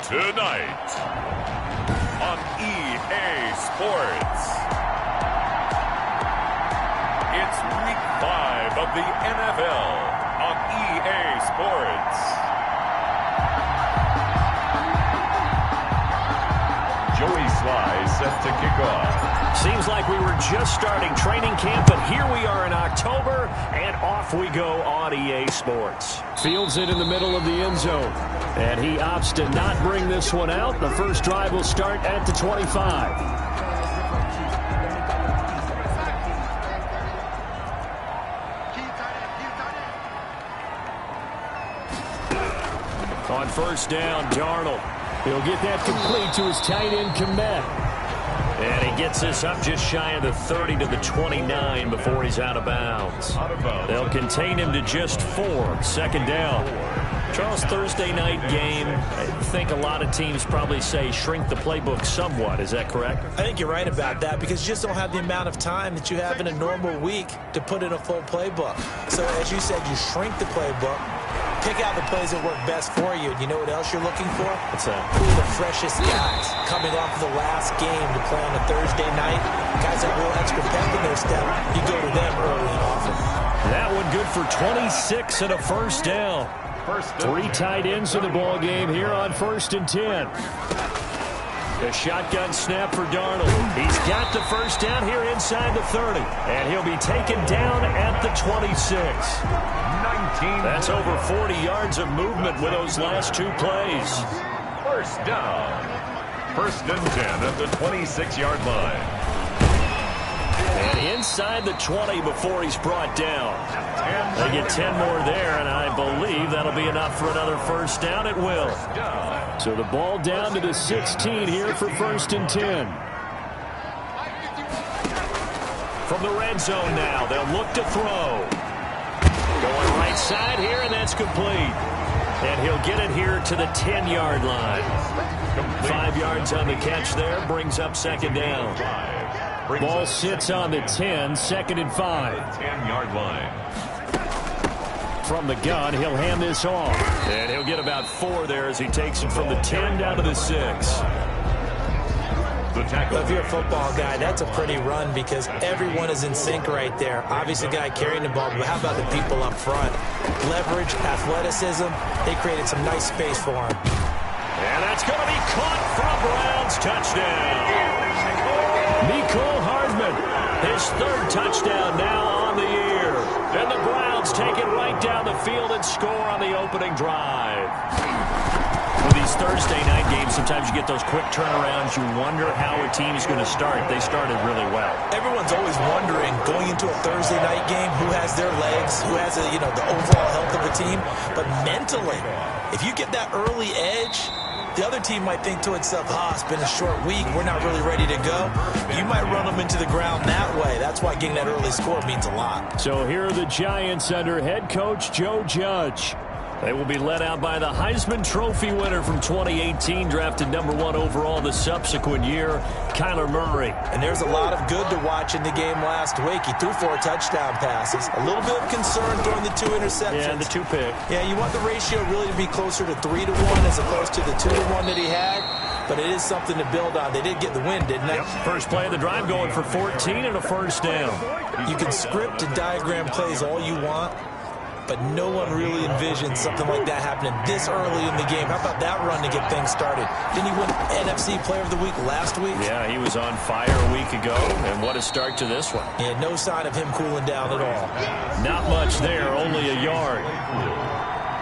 Tonight on EA Sports, it's Week 5 of the NFL on EA Sports. Joey Sly set to kick off. Seems like we were just starting training camp, but here we are in October, and off we go on EA Sports. Fields it in the middle of the end zone, and he opts to not bring this one out. The first drive will start at the 25. On first down, Darnold. He'll get that complete to his tight end, Pnod. And he gets this up just shy of the 30 to the 29 before he's out of bounds. They'll contain him to just 4. Second down. Charles, Thursday night game, I think a lot of teams probably say shrink the playbook somewhat. Is that correct? I think you're right about that because you just don't have the amount of time that you have in a normal week to put in a full playbook. So as you said, you shrink the playbook. Pick out the plays that work best for you. You know what else you're looking for? What's that? Who are the freshest guys coming off of the last game to play on a Thursday night? Guys that real extra pep in their step. You go to them early and often. That one good for 26 and a first down. 3 tight ends in the ball game here on 1st and 10. The shotgun snap for Darnold. He's got the first down here inside the 30. And he'll be taken down at the 26. That's over 40 yards of movement with those last 2 plays. First down. 1st and 10 at the 26-yard line. And inside the 20 before he's brought down. They get 10 more there, and I believe that'll be enough for another first down. It will. So the ball down to the 16 here for 1st and 10. From the red zone now, they'll look to throw. Going right side here, and that's complete. And he'll get it here to the 10-yard line. 5 yards on the catch there, brings up second down. Ball sits on the 10, 2nd and 5. 10-yard line. From the gun, he'll hand this off. And he'll get about 4 there as he takes it from the 10 down to the 6. Well, if you're a football guy, that's a pretty run because everyone is in sync right there. Obviously, the guy carrying the ball, but how about the people up front? Leverage, athleticism, they created some nice space for him. And that's going to be caught from Browns. Touchdown. Mecole Hardman, his 3rd touchdown now on the year. And the Browns take it right down the field and score on the opening drive. With these Thursday night games, sometimes you get those quick turnarounds. You wonder how a team is going to start. They started really well. Everyone's always wondering, going into a Thursday night game, who has their legs, who has the overall health of a team. But mentally, if you get that early edge, the other team might think to itself, it's been a short week. We're not really ready to go. You might run them into the ground that way. That's why getting that early score means a lot. So here are the Giants under head coach Joe Judge. They will be led out by the Heisman Trophy winner from 2018, drafted number 1 overall the subsequent year, Kyler Murray. And there's a lot of good to watch in the game last week. He threw 4 touchdown passes. A little bit of concern throwing the 2 interceptions. Yeah, the 2 pick. Yeah, you want the ratio really to be closer to 3-1 as opposed to the 2-1 that he had. But it is something to build on. They did get the win, didn't they? Yep. First play of the drive going for 14 and a first down. You can script and diagram plays all you want, but no one really envisioned something like that happening this early in the game. How about that run to get things started? Didn't he win NFC Player of the Week last week? Yeah, he was on fire a week ago, and what a start to this one. Yeah, no sign of him cooling down at all. Not much there, only a yard.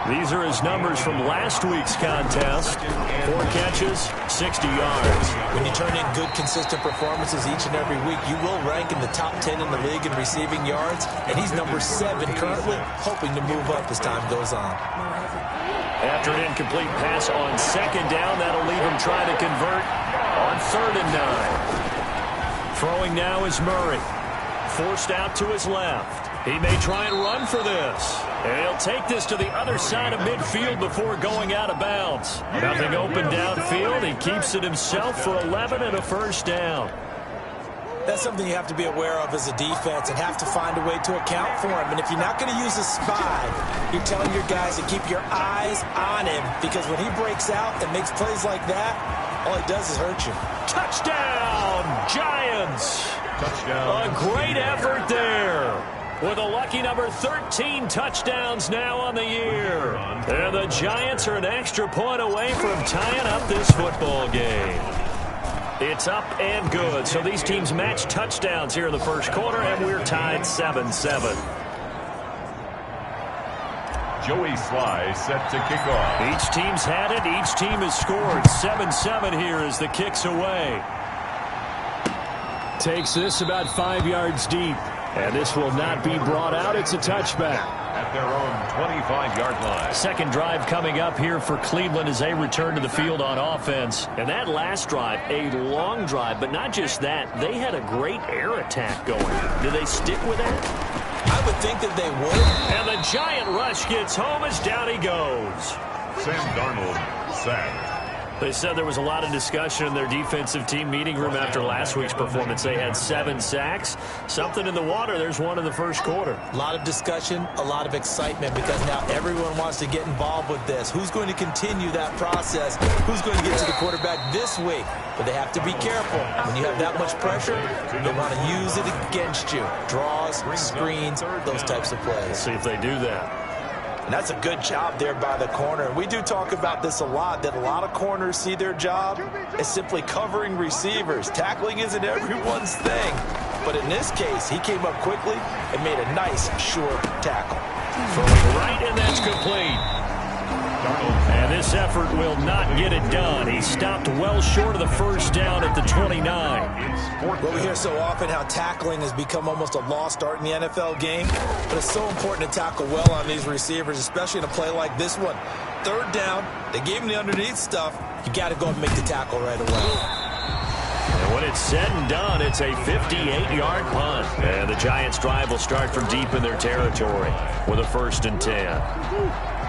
These are his numbers from last week's contest. 4 catches, 60 yards. When you turn in good, consistent performances each and every week, you will rank in the top 10 in the league in receiving yards. And he's number 7 currently, hoping to move up as time goes on. After an incomplete pass on 2nd down, that'll leave him trying to convert on 3rd and 9. Throwing now is Murray. Forced out to his left. He may try and run for this. And he'll take this to the other side of midfield before going out of bounds. Nothing open downfield. He keeps it himself for 11 and a first down. That's something you have to be aware of as a defense and have to find a way to account for him. And if you're not going to use a spy, you're telling your guys to keep your eyes on him, because when he breaks out and makes plays like that, all he does is hurt you. Touchdown, Giants! Touchdown. A great effort there. With a lucky number 13 touchdowns now on the year. And the Giants are an extra point away from tying up this football game. It's up and good. So these teams match touchdowns here in the first quarter, and we're tied 7-7. Joey Sly set to kick off. Each team's had it. Each team has scored. 7-7 here as the kick's away. Takes this about 5 yards deep. And this will not be brought out. It's a touchback. At their own 25-yard line. Second drive coming up here for Cleveland as they return to the field on offense. And that last drive, a long drive, but not just that. They had a great air attack going. Do they stick with that? I would think that they would. And the giant rush gets home as down he goes. Sam Darnold sacked. They said there was a lot of discussion in their defensive team meeting room after last week's performance. They had 7 sacks. Something in the water. There's one in the first quarter. A lot of discussion, a lot of excitement, because now everyone wants to get involved with this. Who's going to continue that process? Who's going to get to the quarterback this week? But they have to be careful. When you have that much pressure, they want to use it against you. Draws, screens, those types of plays. See if they do that. And that's a good job there by the corner. We do talk about this a lot, that a lot of corners see their job as simply covering receivers. Tackling isn't everyone's thing. But in this case, he came up quickly and made a nice, sure tackle. Throwing right, and that's complete. And this effort will not get it done. He stopped well short of the first down at the 29. Well, we hear so often how tackling has become almost a lost art in the NFL game, but it's so important to tackle well on these receivers, especially in a play like this one. Third down, they gave him the underneath stuff. You got to go and make the tackle right away. And when it's said and done, it's a 58-yard punt. And the Giants' drive will start from deep in their territory with a 1st and 10.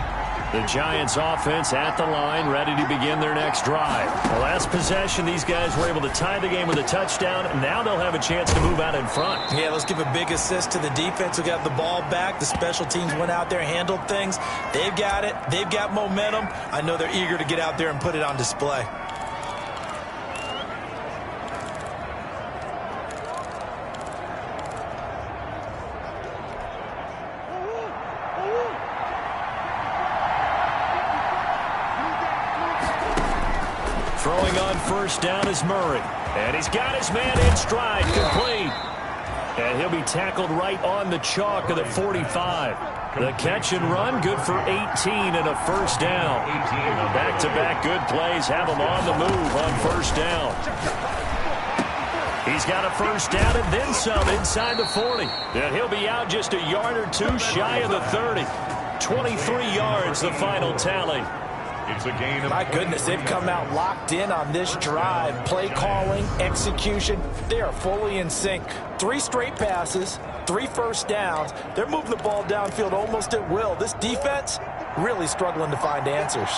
The Giants offense at the line, ready to begin their next drive. The last possession, these guys were able to tie the game with a touchdown. Now they'll have a chance to move out in front. Yeah, let's give a big assist to the defense who got the ball back. The special teams went out there, handled things. They've got it. They've got momentum. I know they're eager to get out there and put it on display. Throwing on first down is Murray. And he's got his man in stride, complete. And he'll be tackled right on the chalk of the 45. The catch and run, good for 18 and a 1st down. Back-to-back good plays have him on the move on 1st down. He's got a 1st down and then some inside the 40. And he'll be out just a yard or 2 shy of the 30. 23 yards, the final tally. It's a gain of... My goodness, they've come out locked in on this drive. Play calling, execution, they are fully in sync. 3 straight passes, 3 first downs. They're moving the ball downfield almost at will. This defense really struggling to find answers.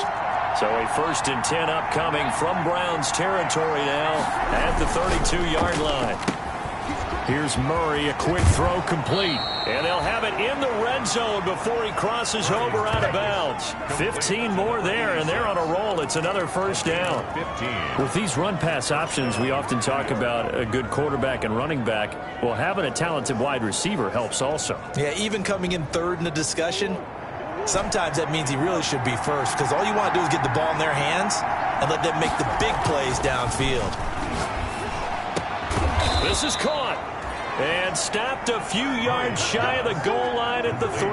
So a 1st and 10 upcoming from Browns territory now at the 32-yard line. Here's Murray, a quick throw complete. And they'll have it in the red zone before he crosses over out of bounds. 15 more there, and they're on a roll. It's another 1st down. 15. With these run-pass options, we often talk about a good quarterback and running back. Well, having a talented wide receiver helps also. Yeah, even coming in 3rd in the discussion, sometimes that means he really should be 1st, because all you want to do is get the ball in their hands and let them make the big plays downfield. This is caught. And stopped a few yards shy of the goal line at the 3.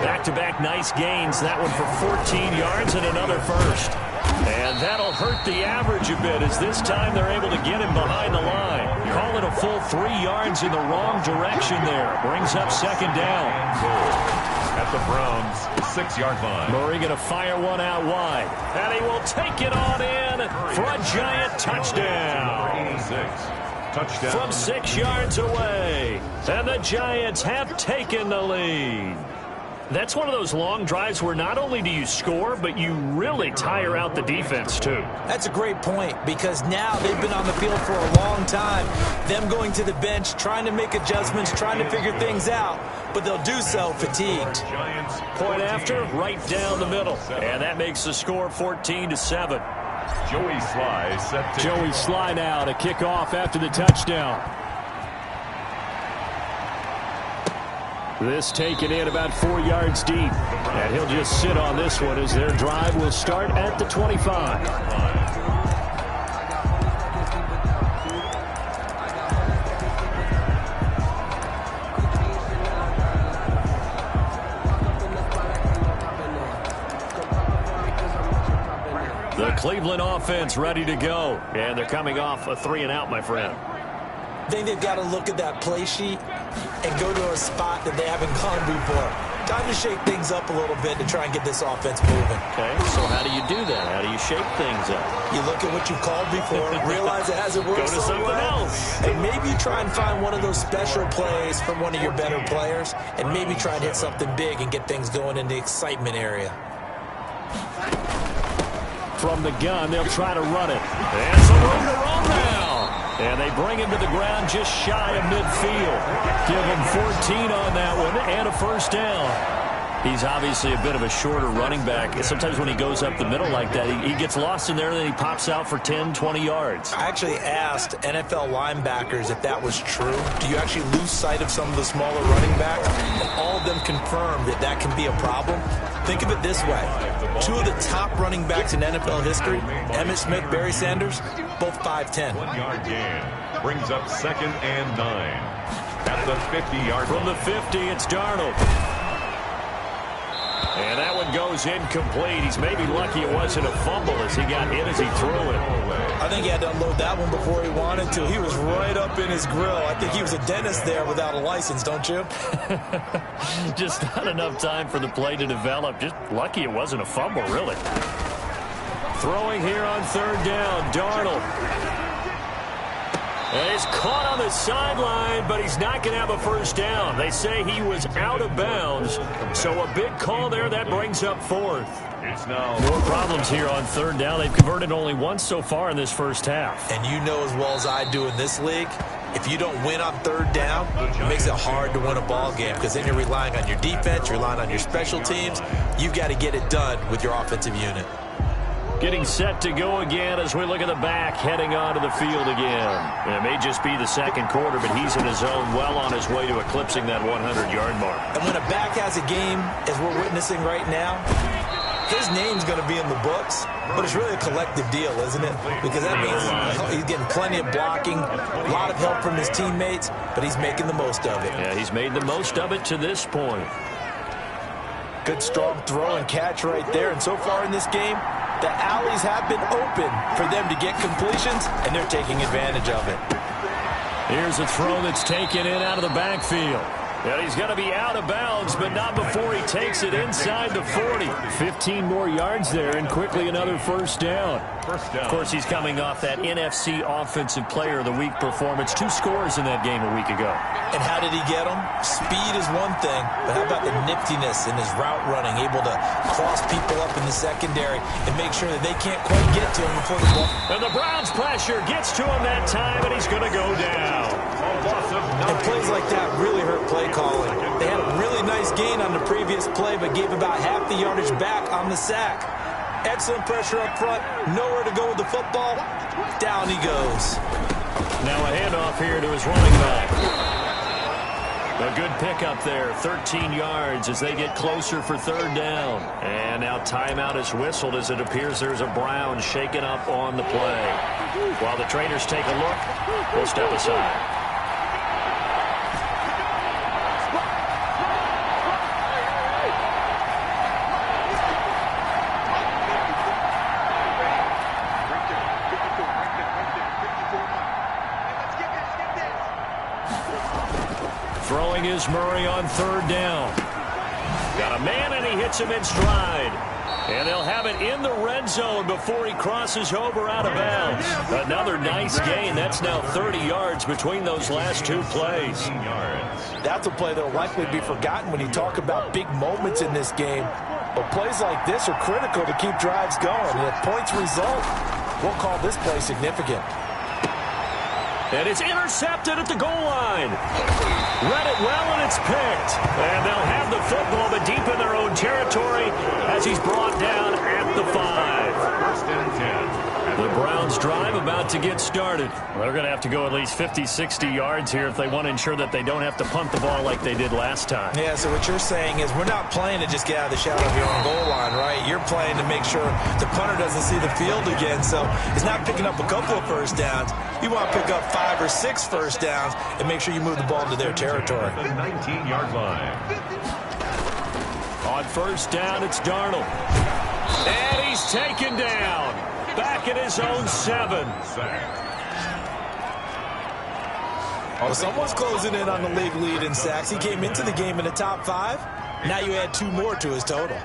Back-to-back nice gains. That one for 14 yards and another 1st. And that'll hurt the average a bit, as this time they're able to get him behind the line. Call it a full 3 yards in the wrong direction there. Brings up 2nd down. At the Browns' 6-yard line. Murray going to fire one out wide. And he will take it on in for a giant touchdown. 86. Touchdown. From 6 yards away. And the Giants have taken the lead. That's one of those long drives where not only do you score, but you really tire out the defense, too. That's a great point, because now they've been on the field for a long time. Them going to the bench, trying to make adjustments, trying to figure things out, but they'll do so fatigued. Point after, right down the middle. And that makes the score 14-7. Joey Sly now to kick off after the touchdown. This taken in about 4 yards deep. And he'll just sit on this one as their drive will start at the 25. The Cleveland offense ready to go. And they're coming off a 3-and-out, my friend. I think they've got to look at that play sheet and go to a spot that they haven't gone before. Time to shake things up a little bit to try and get this offense moving. Okay, so how do you do that? How do you shake things up? You look at what you called before, realize it hasn't worked Go to so something well, else. and maybe try and find one of those special plays from one of your better players, and maybe try and hit something big and get things going in the excitement area. From the gun, they'll try to run it. And some room to roll now. And they bring him to the ground just shy of midfield. Give him 14 on that one and a first down. He's obviously a bit of a shorter running back. Sometimes when he goes up the middle like that, he gets lost in there and then he pops out for 10, 20 yards. I actually asked NFL linebackers if that was true. Do you actually lose sight of some of the smaller running backs? And all of them confirmed that that can be a problem. Think of it this way. Two of the top running backs in NFL history, Emmitt Smith, Barry Sanders, both 5'10". 1 yard gain brings up 2nd and 9. At the 50-yard From the 50, it's Darnold. And that one goes incomplete. He's maybe lucky it wasn't a fumble as he got hit as he threw it. I think he had to unload that one before he wanted to. He was right up in his grill. I think he was a dentist there without a license, don't you? Just not enough time for the play to develop. Just lucky it wasn't a fumble, really. Throwing here on 3rd down, Darnold. And he's caught on the sideline, but he's not going to have a first down. They say he was out of bounds, so a big call there. That brings up 4th. It's now More problems here on 3rd down. They've converted only once so far in this first half. And you know as well as I do in this league, if you don't win on 3rd down, it makes it hard to win a ball game because then you're relying on your defense, you're relying on your special teams. You've got to get it done with your offensive unit. Getting set to go again as we look at the back heading onto the field again. And it may just be the 2nd quarter, but he's in his zone well on his way to eclipsing that 100-yard mark. And when a back has a game, as we're witnessing right now, his name's going to be in the books, but it's really a collective deal, isn't it? Because that means he's getting plenty of blocking, a lot of help from his teammates, but he's making the most of it. Yeah, he's made the most of it to this point. Good strong throw and catch right there. And so far in this game, the alleys have been open for them to get completions, and they're taking advantage of it. Here's a throw that's taken in out of the backfield. And he's going to be out of bounds, but not before he takes it inside the 40. 15 more yards there, and quickly another first down. Of course, he's coming off that NFC Offensive Player of the Week performance. 2 scores in that game a week ago. And how did he get them? Speed is one thing, but how about the niftiness in his route running, able to cross people up in the secondary and make sure that they can't quite get to him before the ball. And the Browns pressure gets to him that time, and he's going to go down. And plays like that really hurt play calling. They had a really nice gain on the previous play, but gave about half the yardage back on the sack. Excellent pressure up front, nowhere to go with the football. Down he goes. Now a handoff here to his running back. A good pickup there, 13 yards as they get closer for 3rd down. And now timeout is whistled as it appears there's a Brown shaken up on the play. While the trainers take a look, we'll step aside. Throwing is Murray on 3rd down. Got a man, and he hits him in stride. And they'll have it in the red zone before he crosses over out of bounds. Another nice gain. That's now 30 yards between those last two plays. That's a play that will likely be forgotten when you talk about big moments in this game. But plays like this are critical to keep drives going. And if points result, we'll call this play significant. And it's intercepted at the goal line. Read it well, and it's picked. And they'll have the football, but deep in their own territory as he's brought down at the 5. First and 10. The Browns drive about to get started. They're going to have to go at least 50, 60 yards here if they want to ensure that they don't have to punt the ball like they did last time. Yeah, so what you're saying is we're not playing to just get out of the shadow of your own goal line, right? You're playing to make sure the punter doesn't see the field again. So it's not picking up a couple of first downs. You want to pick up 5 or 6 first downs and make sure you move the ball into their territory. The 19-yard line. On first down, it's Darnold. And he's taken down. Back at his own 7. Well, someone's closing in on the league lead in sacks. He came into the game in the top 5. Now you add 2 more to his total.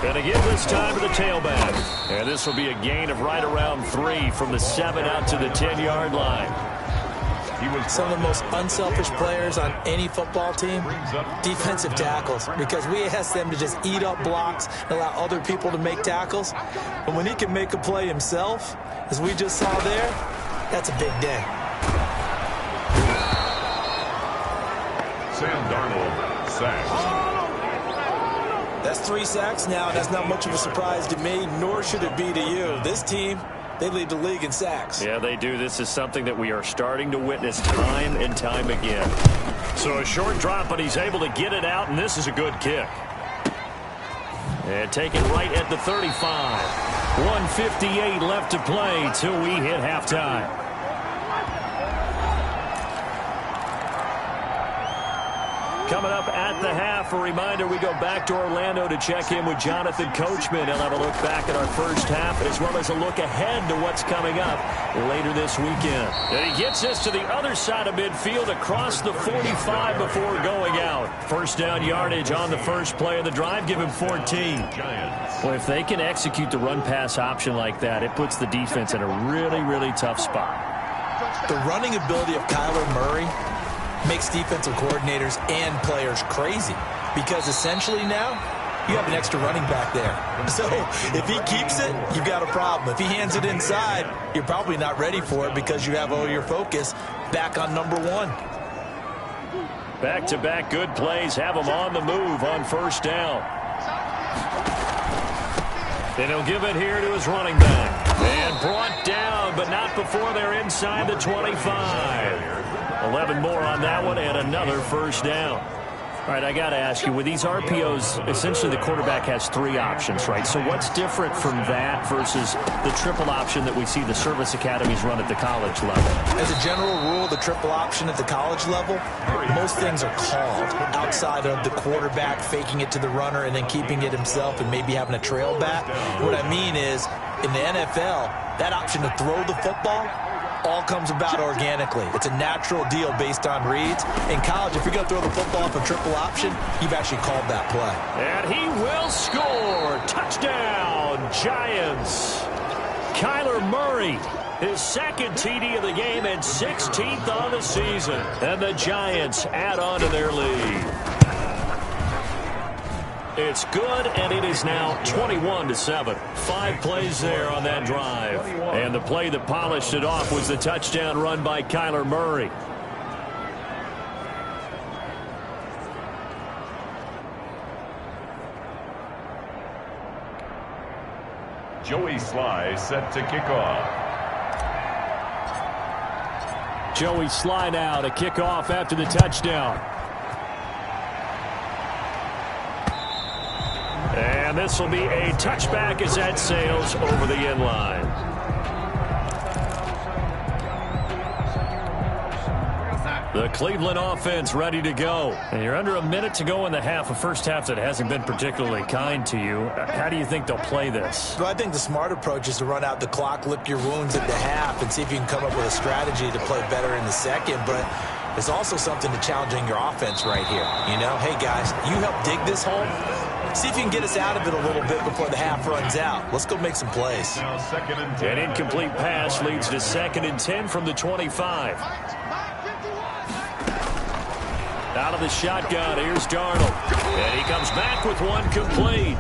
And again this time to the tailback. And this will be a gain of right around 3 from the 7 out to the 10-yard line. Some of the most unselfish players on any football team, defensive tackles, because we ask them to just eat up blocks and allow other people to make tackles. And when he can make a play himself, as we just saw there, that's a big day. Sam Darnold, sacked. That's 3 sacks now, and that's not much of a surprise to me, nor should it be to you. This team, they lead the league in sacks. Yeah, they do. This is something that we are starting to witness time and time again. So a short drop, but he's able to get it out, and this is a good kick. And taken right at the 35. 1:58 left to play till we hit halftime. Coming up at the half, a reminder, we go back to Orlando to check in with Jonathan Coachman. He'll have a look back at our first half, as well as a look ahead to what's coming up later this weekend. And he gets us to the other side of midfield across the 45 before going out. First down yardage on the first play of the drive, give him 14. Well, if they can execute the run-pass option like that, it puts the defense in a really, really tough spot. The running ability of Kyler Murray makes defensive coordinators and players crazy, because essentially now you have an extra running back there. So if he keeps it, you've got a problem. If he hands it inside, you're probably not ready for it because you have all your focus back on number 1. Back-to-back good plays have him on the move on first down. And he'll give it here to his running back. And brought down, but not before they're inside the 25. 11 more on that one, and another first down. All right, I got to ask you, with these RPOs, essentially the quarterback has 3 options, right? So what's different from that versus the triple option that we see the service academies run at the college level? As a general rule, the triple option at the college level, most things are called outside of the quarterback faking it to the runner and then keeping it himself and maybe having a trail back. What I mean is, in the NFL, that option to throw the football all comes about organically. It's a natural deal based on reads. In college, if you're going to throw the football off a triple option, you've actually called that play. And he will score. Touchdown, Giants. Kyler Murray, his second TD of the game and 16th on the season. And the Giants add on to their lead. It's good, and it is now 21-7. 5 plays there on that drive. And the play that polished it off was the touchdown run by Kyler Murray. Joey Sly set to kick off. Joey Sly now to kick off after the touchdown. And this will be a touchback as that sails over the end line. The Cleveland offense ready to go. And you're under a minute to go in the half, a first half that hasn't been particularly kind to you. How do you think they'll play this? Well, I think the smart approach is to run out the clock, lick your wounds at the half, and see if you can come up with a strategy to play better in the second. But There's also something to challenging your offense right here. You know, hey, guys, you help dig this hole. See if you can get us out of it a little bit before the half runs out. Let's go make some plays. An incomplete pass leads to 2nd and 10 from the 25. Out of the shotgun, here's Darnold. And he comes back with one complete.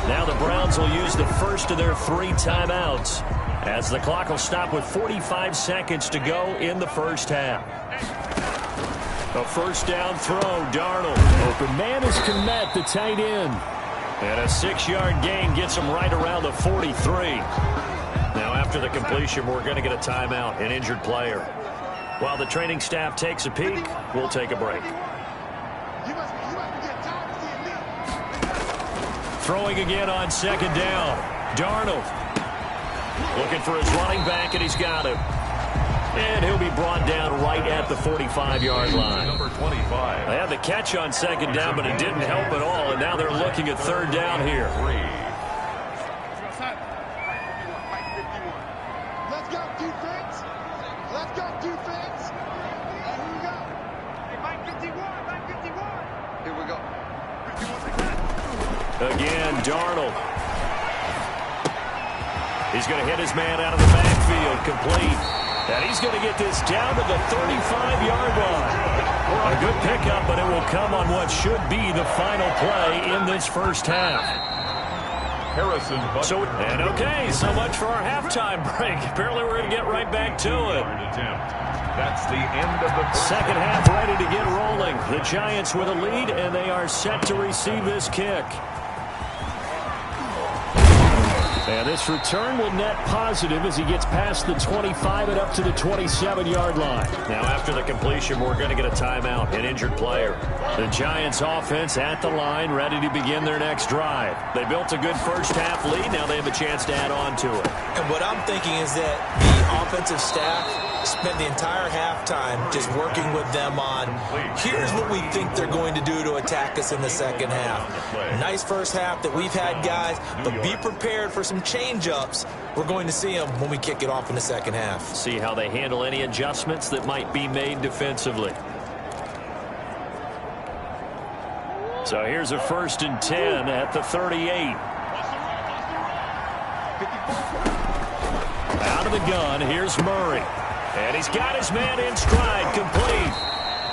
Now the Browns will use the first of their 3 timeouts, as the clock will stop with 45 seconds to go in the first half. A first down throw, Darnold. Open man is Pnod, the tight end. And a 6-yard gain gets him right around the 43. Now after the completion, we're going to get a timeout, an injured player. While the training staff takes a peek, we'll take a break. Throwing again on 2nd down. Darnold looking for his running back, and he's got him. And he'll be brought down right at the 45-yard line. Number 25. They had the catch on 2nd down, but it didn't help at all, and now they're looking at 3rd down here. Let's go, defense. Let's go, defense. Here we go. Hey, Mike 51, Mike 51. Here we go. 51. Again, Darnold. He's going to hit his man out of the backfield, complete. And he's going to get this down to the 35-yard line. A good pickup, but it will come on what should be the final play in this first half. Harrison. So much for our halftime break. Apparently we're going to get right back to it. That's the end of the second half ready to get rolling. The Giants with a lead, and they are set to receive this kick. And this return will net positive as he gets past the 25 and up to the 27-yard line. Now after the completion, we're going to get a timeout, an injured player. The Giants offense at the line, ready to begin their next drive. They built a good first half lead. Now they have a chance to add on to it. And what I'm thinking is that the offensive staff spent the entire halftime just working with them on, here's what we think they're going to do to attack us in the second half. Nice first half that we've had, guys, but be prepared for some change-ups. We're going to see them when we kick it off in the second half. See how they handle any adjustments that might be made defensively. So here's a 1st and 10 at the 38. Out of the gun, here's Murray. And he's got his man in stride, complete.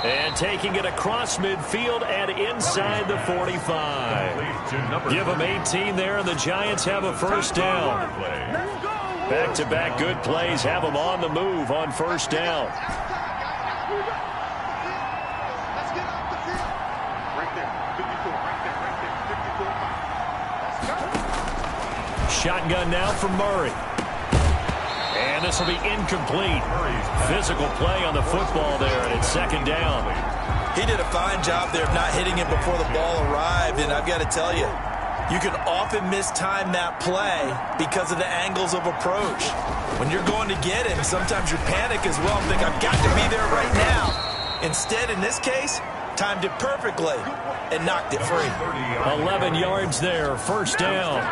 And taking it across midfield and inside the 45. Give them 18 there, and the Giants have a first down. Back-to-back good plays have them on the move on first down. Shotgun now from Murray. And this will be incomplete. Physical play on the football there, and it's 2nd down. He did a fine job there of not hitting it before the ball arrived, and I've got to tell you, you can often mistime that play because of the angles of approach. When you're going to get him, sometimes you panic as well and think, I've got to be there right now. Instead, in this case, timed it perfectly and knocked it free. 11 yards there, first down.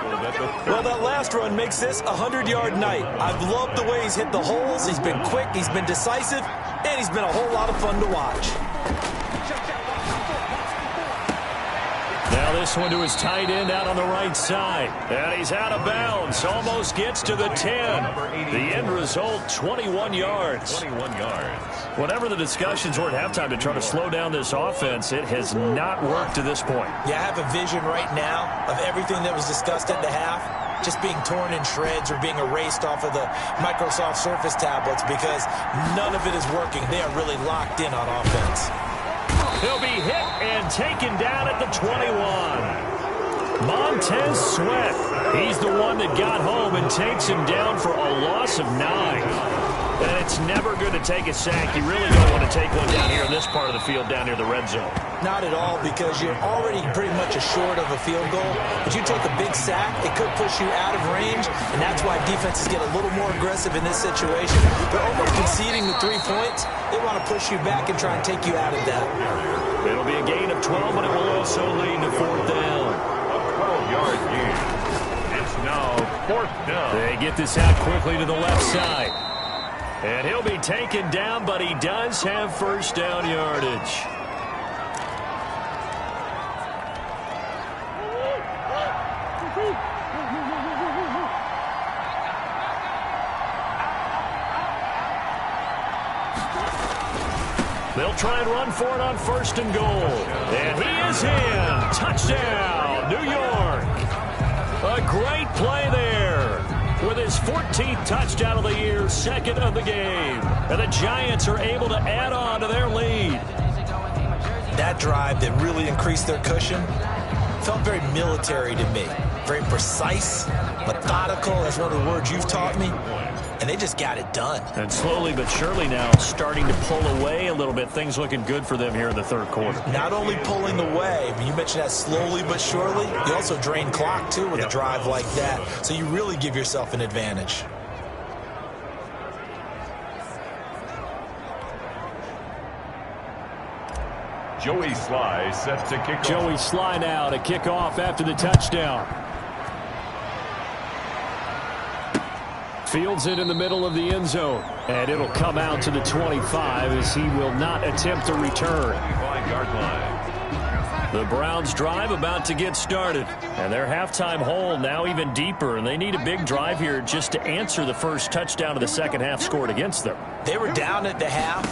Well, that last run makes this a 100-yard night. I've loved the way he's hit the holes. He's been quick, he's been decisive, and he's been a whole lot of fun to watch. Now this one to his tight end out on the right side. And he's out of bounds. Almost gets to the 10. The end result, 21 yards. 21 yards. Whatever the discussions were at halftime to try to slow down this offense, it has not worked to this point. Yeah, I have a vision right now of everything that was discussed at the half just being torn in shreds or being erased off of the Microsoft Surface tablets because none of it is working. They are really locked in on offense. He'll be hit and taken down at the 21. Montez Sweat. He's the one that got home and takes him down for a loss of 9. And it's never good to take a sack. You really don't want to take one down here in this part of the field, down near the red zone. Not at all, because you're already pretty much assured of a field goal. But you take a big sack, it could push you out of range, and that's why defenses get a little more aggressive in this situation. They're almost conceding the 3 points. They want to push you back and try and take you out of that. It'll be a gain of 12, but it will also lead to 4th down. A 12-yard gain. It's now 4th down. They get this out quickly to the left side. And he'll be taken down, but he does have first down yardage. They'll try and run for it on first and goal. And he is in. Touchdown, New York. A great play there. With his 14th touchdown of the year, second of the game. And the Giants are able to add on to their lead. That drive that really increased their cushion felt very military to me. Very precise, methodical. That's one of the words you've taught me. And they just got it done. And slowly but surely now starting to pull away a little bit. Things looking good for them here in the third quarter. Not only pulling away, you mentioned that slowly but surely, you also drain clock too with a drive like that. So you really give yourself an advantage. Joey Sly set to kick off. Joey Sly now to kick off after the touchdown. Fields it in the middle of the end zone. And it'll come out to the 25 as he will not attempt a return. 25-yard line. The Browns drive about to get started. And their halftime hole now even deeper. And they need a big drive here just to answer the first touchdown of the second half scored against them. They were down at the half.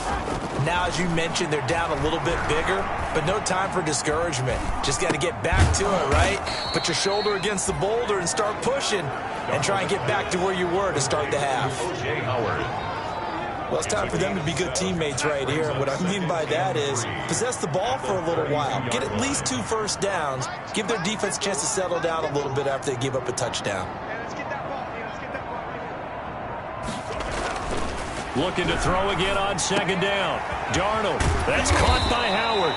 Now, as you mentioned, they're down a little bit bigger, but no time for discouragement. Just got to get back to it, right? Put your shoulder against the boulder and start pushing and try and get back to where you were to start the half. O.J. Howard. Well, it's time for them to be good teammates right here. And what I mean by that is possess the ball for a little while. Get at least 2 first downs. Give their defense a chance to settle down a little bit after they give up a touchdown. Looking to throw again on second down. Darnold. That's caught by Howard.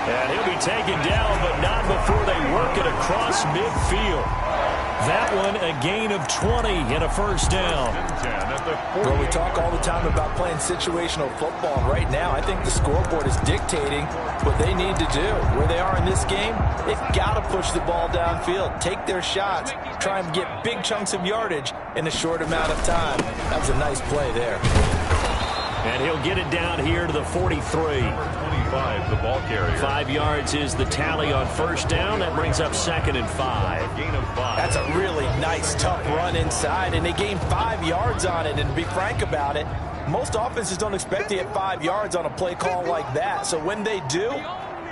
And he'll be taken down, but not before they work it across midfield. That one a gain of 20 and a first down. Well, we talk all the time about playing situational football. And right now, I think the scoreboard is dictating what they need to do. Where they are in this game, they've got to push the ball downfield, take their shots, try and get big chunks of yardage in a short amount of time. That was a nice play there. And he'll get it down here to the 43. 25, the ball carrier. 5 yards is the tally on first down. That brings up second and 5. Gain of 5. That's a really nice, tough run inside, and they gained 5 yards on it. And to be frank about it, most offenses don't expect to get 5 yards on a play call like that. So when they do,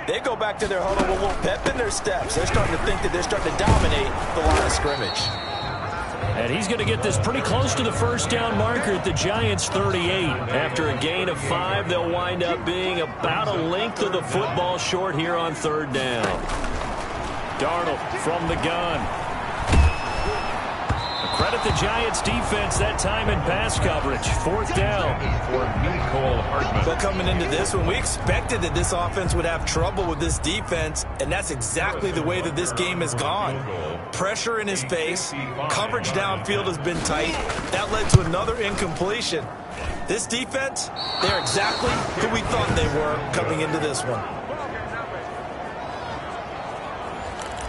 they go back to their huddle with a little pep in their steps. They're starting to think that they're starting to dominate the line of scrimmage. And he's going to get this pretty close to the first down marker at the Giants' 38. After a gain of 5, they'll wind up being about a length of the football short here on third down. Darnold from the gun. Credit the Giants' defense that time in pass coverage. Fourth down. For Nicole Hardman. But coming into this one, we expected that this offense would have trouble with this defense, and that's exactly the way that this game has gone. Pressure in his face. Coverage downfield has been tight. That led to another incompletion. This defense, they're exactly who we thought they were coming into this one.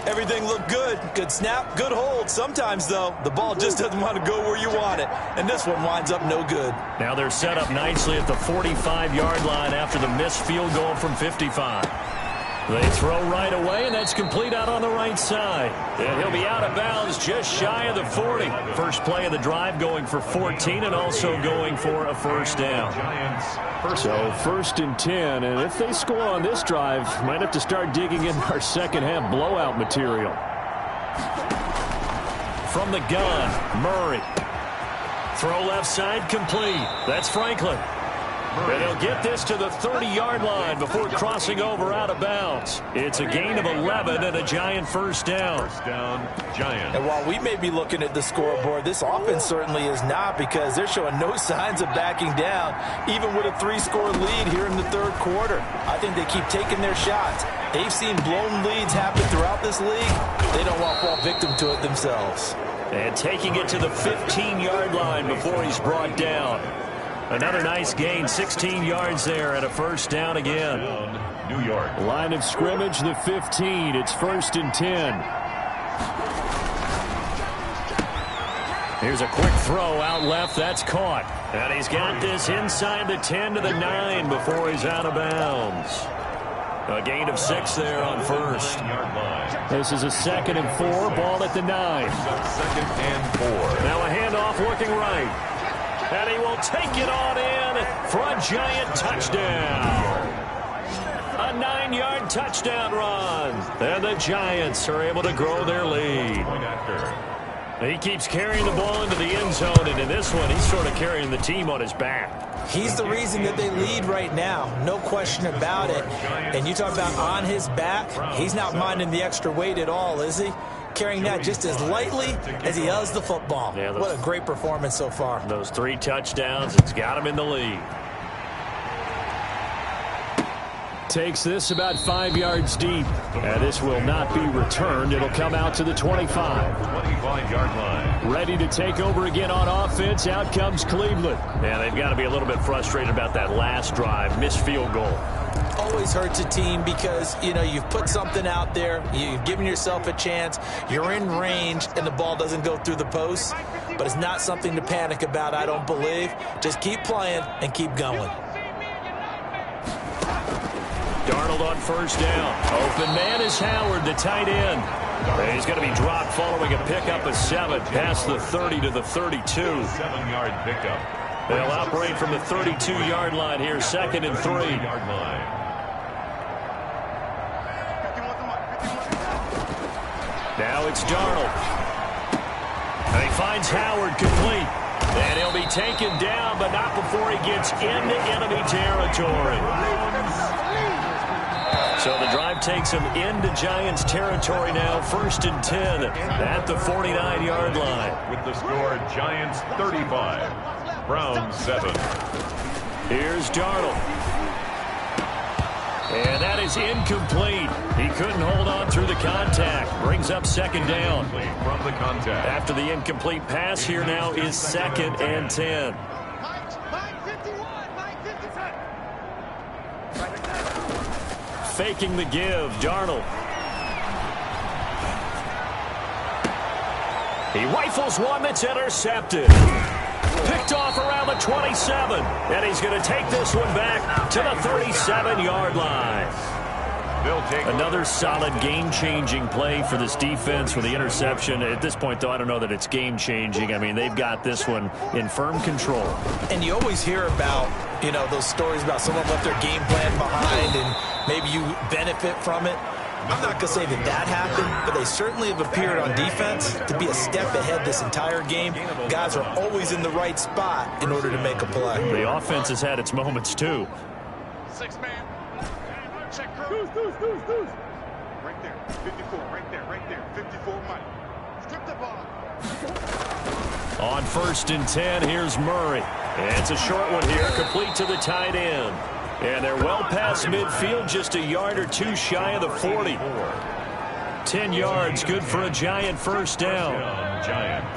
Everything looked good. Good snap, good hold. Sometimes, though, the ball just doesn't want to go where you want it. And this one winds up no good. Now they're set up nicely at the 45-yard line after the missed field goal from 55. They throw right away, and that's complete out on the right side. And he'll be out of bounds just shy of the 40. First play of the drive going for 14 and also going for a first down. So first and 10, and if they score on this drive, might have to start digging in our second half blowout material. From the gun, Murray. Throw left side complete. That's Franklin. And he'll get this to the 30-yard line before crossing over out of bounds. It's a gain of 11 and a Giant first down. First down, Giant. And while we may be looking at the scoreboard, this offense certainly is not, because they're showing no signs of backing down, even with a 3-score lead here in the third quarter. I think they keep taking their shots. They've seen blown leads happen throughout this league. They don't want to fall victim to it themselves. And taking it to the 15-yard line before he's brought down. Another nice gain, 16 yards there, and a first down again. New York. Line of scrimmage, the 15. It's first and 10. Here's a quick throw out left. That's caught. And he's got this inside the 10 to the 9 before he's out of bounds. A gain of 6 there on first. This is a 2nd and 4. Ball at the 9. 2nd and 4. Now a handoff working right. And he will take it on in for a giant touchdown. A 9-yard touchdown run. And the Giants are able to grow their lead. He keeps carrying the ball into the end zone, and in this one, he's sort of carrying the team on his back. He's the reason that they lead right now. No question about it. And you talk about on his back, he's not minding the extra weight at all, is he? Carrying that just as lightly as he does the football. Yeah, what a great performance so far. Those 3 touchdowns, it's got him in the lead. Takes this about 5 yards deep. And this will not be returned. It'll come out to the 25. 25-yard line. Ready to take over again on offense. Out comes Cleveland. And they've got to be a little bit frustrated about that last drive. Missed field goal. Always hurts a team because, you know, you've put something out there. You've given yourself a chance. You're in range, and the ball doesn't go through the post. But it's not something to panic about, I don't believe. Just keep playing and keep going. Darnold on first down. Open man is Howard, the tight end. He's going to be dropped following a pickup of 7 past the 30 to the 32. 7-yard pickup. They'll operate from the 32-yard line here, 2nd and 3. Now it's Darnold. And he finds Howard complete. And he'll be taken down, but not before he gets into enemy territory. So the drive takes him into Giants territory now, 1st and 10 at the 49-yard line. With the score, Giants 35, Browns 7. Here's Darnold. And that is incomplete. He couldn't hold on through the contact. Brings up 2nd down. From the contact. After the incomplete pass, here now is 2nd and 10. Faking the give, Darnold. He rifles one that's intercepted. Picked off around the 27. And he's going to take this one back to the 37-yard line. Another solid game-changing play for this defense with the interception. At this point, though, I don't know that it's game-changing. I mean, they've got this one in firm control. And you always hear about, you know, those stories about someone left their game plan behind and maybe you benefit from it. I'm not going to say that that happened, but they certainly have appeared on defense to be a step ahead this entire game. Guys are always in the right spot in order to make a play. The offense has had its moments, too. 6-man. Check. Deuce. Right there. 54. Right there. 54 Mike. Strip the ball. On 1st and 10, here's Murray. And it's a short one here, complete to the tight end. And they're well past midfield, just a yard or 2 shy of the 40. 10 yards, good for a Giant first down.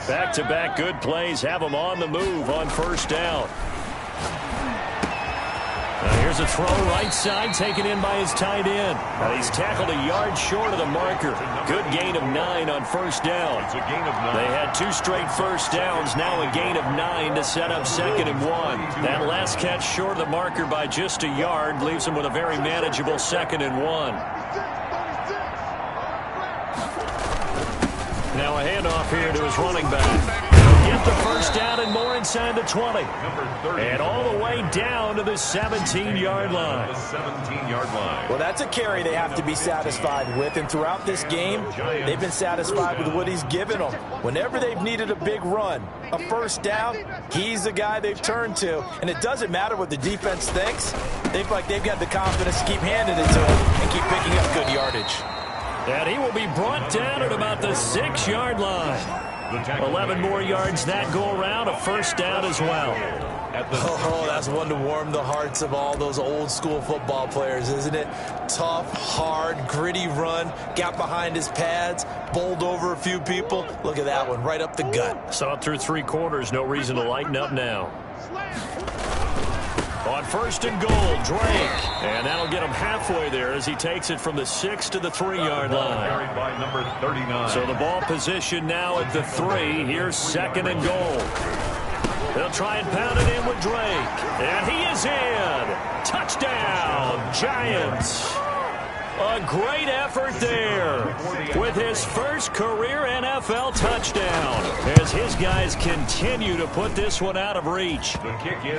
Back-to-back good plays have them on the move on 1st down. Now here's a throw right side, taken in by his tight end. Now he's tackled a yard short of the marker. Good gain of 9 on 1st down. They had 2 straight first downs, now a gain of 9 to set up 2nd and 1. That last catch short of the marker by just a yard leaves him with a very manageable 2nd and 1. Now a handoff here to his running back. Get the first down and more inside the 20. And all the way down to the 17-yard line. Well, that's a carry they have to be satisfied with. And throughout this game, they've been satisfied with what he's given them. Whenever they've needed a big run, a first down, he's the guy they've turned to. And it doesn't matter what the defense thinks. They've got the confidence to keep handing it to him and keep picking up good yardage. And he will be brought down at about the 6-yard line. 11 more yards that go around, a first down as well. Oh, that's one to warm the hearts of all those old school football players, isn't it? Tough, hard, gritty run, got behind his pads, bowled over a few people. Look at that one, right up the gut. Saw it through 3 quarters, no reason to lighten up now. On On first and goal, Drake. And that'll get him halfway there as he takes it from the 6 to the 3-yard line. Carried by number 39. So the ball position now at the 3. Here's second and goal. They'll try and pound it in with Drake. And he is in. Touchdown, Giants. A great effort there with his first career NFL touchdown as his guys continue to put this one out of reach.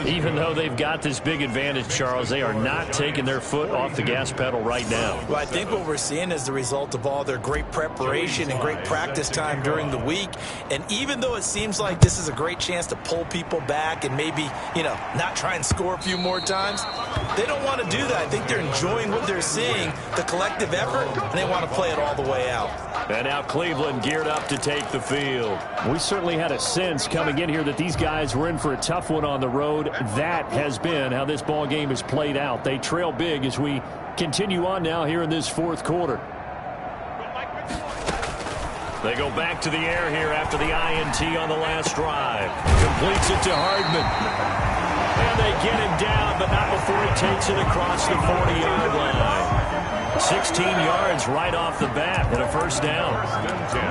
Even though they've got this big advantage, Charles, they are not taking their foot off the gas pedal right now. Well, I think what we're seeing is the result of all their great preparation and great practice time during the week. And even though it seems like this is a great chance to pull people back and maybe, not try and score a few more times, they don't want to do that. I think they're enjoying what they're seeing, the collective effort, and they want to play it all the way out. And now Cleveland geared up to take the field. We certainly had a sense coming in here that these guys were in for a tough one on the road. That has been how this ball game has played out. They trail big as we continue on now here in this fourth quarter. They go back to the air here after the INT on the last drive. Completes it to Hardman. And they get him down, but not before he takes it across the 40-yard line. 16 yards right off the bat and a first down.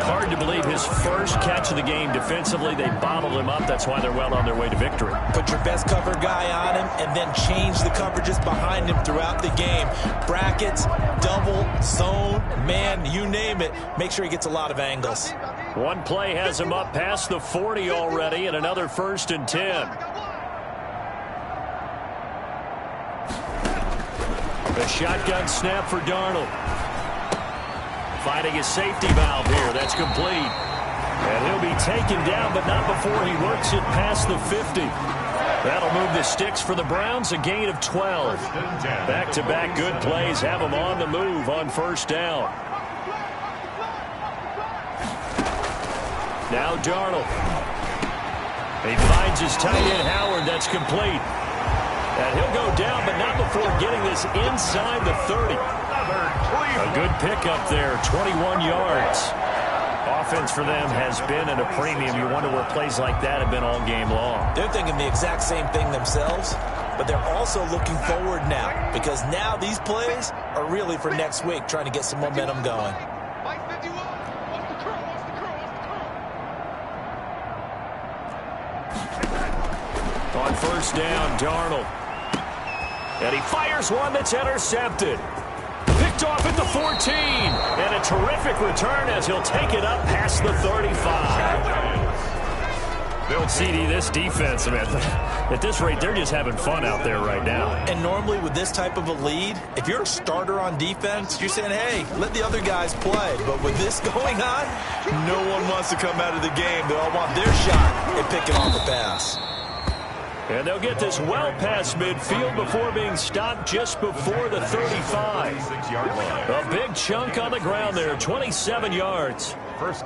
Hard to believe his first catch of the game defensively. They bottled him up. That's why they're well on their way to victory. Put your best cover guy on him and then change the coverages behind him throughout the game. Brackets, double, zone, man, you name it. Make sure he gets a lot of angles. One play has him up past the 40 already and another 1st and 10. A shotgun snap for Darnold. Finding his safety valve here. That's complete. And he'll be taken down, but not before he works it past the 50. That'll move the sticks for the Browns, a gain of 12. Back-to-back good plays have them on the move on first down. Now Darnold. He finds his tight end Howard. That's complete. And he'll go down, but not before getting this inside the 30. A good pickup there, 21 yards. Offense for them has been at a premium. You wonder where plays like that have been all game long. They're thinking the exact same thing themselves, but they're also looking forward now because now these plays are really for next week, trying to get some momentum going. On first down, Darnold. And he fires one that's intercepted. Picked off at the 14. And a terrific return as he'll take it up past the 35. CD, this defense, man, at this rate, they're just having fun out there right now. And normally with this type of a lead, if you're a starter on defense, you're saying, hey, let the other guys play. But with this going on, no one wants to come out of the game. They all want their shot at picking off the pass. And they'll get this well past midfield before being stopped just before the 35. A big chunk on the ground there, 27 yards. First.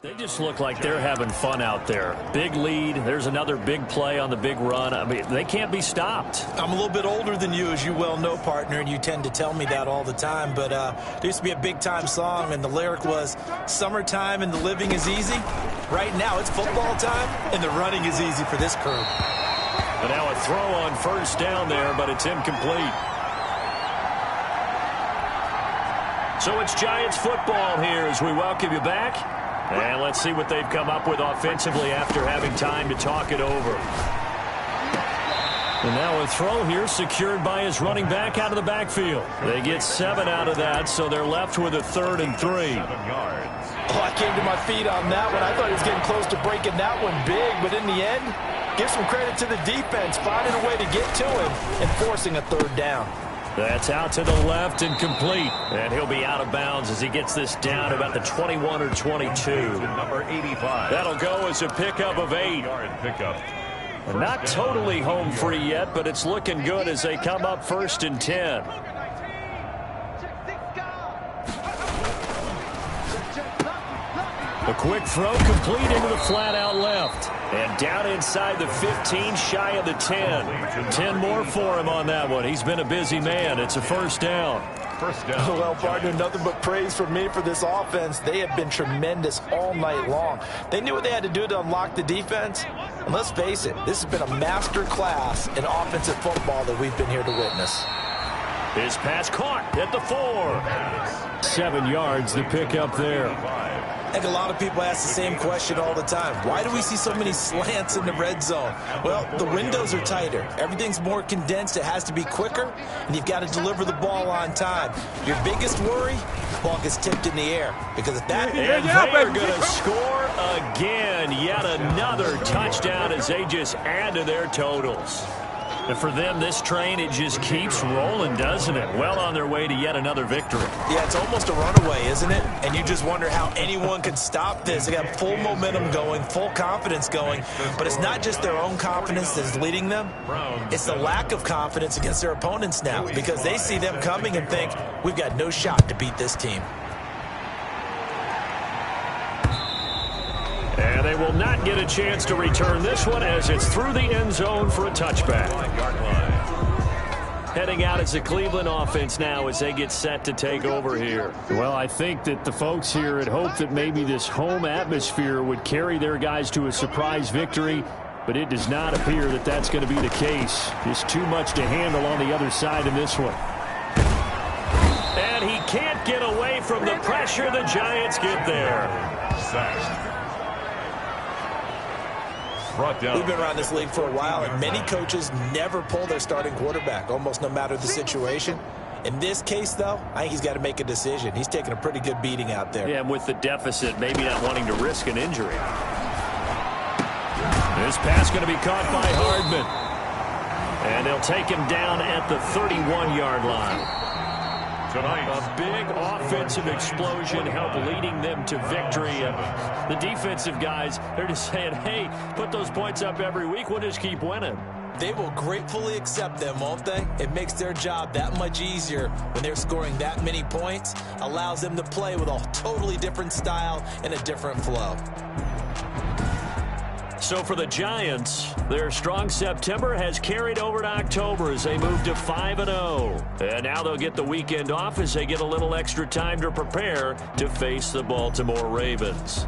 They just look like they're having fun out there. Big lead. There's another big play on the big run. I mean, they can't be stopped. I'm a little bit older than you, as you well know, partner, and you tend to tell me that all the time. But there used to be a big-time song, and the lyric was, summertime and the living is easy. Right now, it's football time, and the running is easy for this crew. But now a throw on first down there, but it's incomplete. So it's Giants football here as we welcome you back. And let's see what they've come up with offensively after having time to talk it over. And now a throw here secured by his running back out of the backfield. They get 7 out of that, so they're left with a 3rd and 3. 7 yards. Oh, I came to my feet on that one. I thought he was getting close to breaking that one big, but in the end, give some credit to the defense, finding a way to get to him and forcing a 3rd down. That's out to the left and complete. And he'll be out of bounds as he gets this down about the 21 or 22. Number 85. That'll go as a pickup of 8. Yard pickup. Not totally home free yet, but it's looking good as they come up 1st and 10. A quick throw complete into the flat out left. And down inside the 15, shy of the 10. 10 more for him on that one. He's been a busy man. It's a first down. First down. Well, partner, nothing but praise from me for this offense. They have been tremendous all night long. They knew what they had to do to unlock the defense. And let's face it, this has been a master class in offensive football that we've been here to witness. His pass caught at the 4. 7 yards, the pickup there. I think a lot of people ask the same question all the time. Why do we see so many slants in the red zone? Well, the windows are tighter. Everything's more condensed. It has to be quicker, and you've got to deliver the ball on time. Your biggest worry, the ball gets tipped in the air. Because if that... And they're going to score again. Yet another touchdown as they just add to their totals. And for them, this train, it just keeps rolling, doesn't it? Well on their way to yet another victory. Yeah, it's almost a runaway, isn't it? And you just wonder how anyone could stop this. They got full momentum going, full confidence going. But it's not just their own confidence that's leading them. It's the lack of confidence against their opponents now, because they see them coming and think, we've got no shot to beat this team. And they will not get a chance to return this one as it's through the end zone for a touchback. Heading out as the Cleveland offense now as they get set to take over here. Well, I think that the folks here had hoped that maybe this home atmosphere would carry their guys to a surprise victory, but it does not appear that that's going to be the case. Just too much to handle on the other side in this one. And he can't get away from the pressure. The Giants get there. We've been around this league for a while, and many coaches never pull their starting quarterback, almost no matter the situation. In this case, though, I think he's got to make a decision. He's taking a pretty good beating out there. Yeah, and with the deficit, maybe not wanting to risk an injury. This pass going to be caught by Hardman. And they'll take him down at the 31-yard line. Tonight, a big offensive explosion helped leading them to victory. The defensive guys, they're just saying, hey, put those points up every week. We'll just keep winning. They will gratefully accept them, won't they? It makes their job that much easier when they're scoring that many points. Allows them to play with a totally different style and a different flow. So for the Giants, their strong September has carried over to October as they move to 5-0. And now they'll get the weekend off as they get a little extra time to prepare to face the Baltimore Ravens.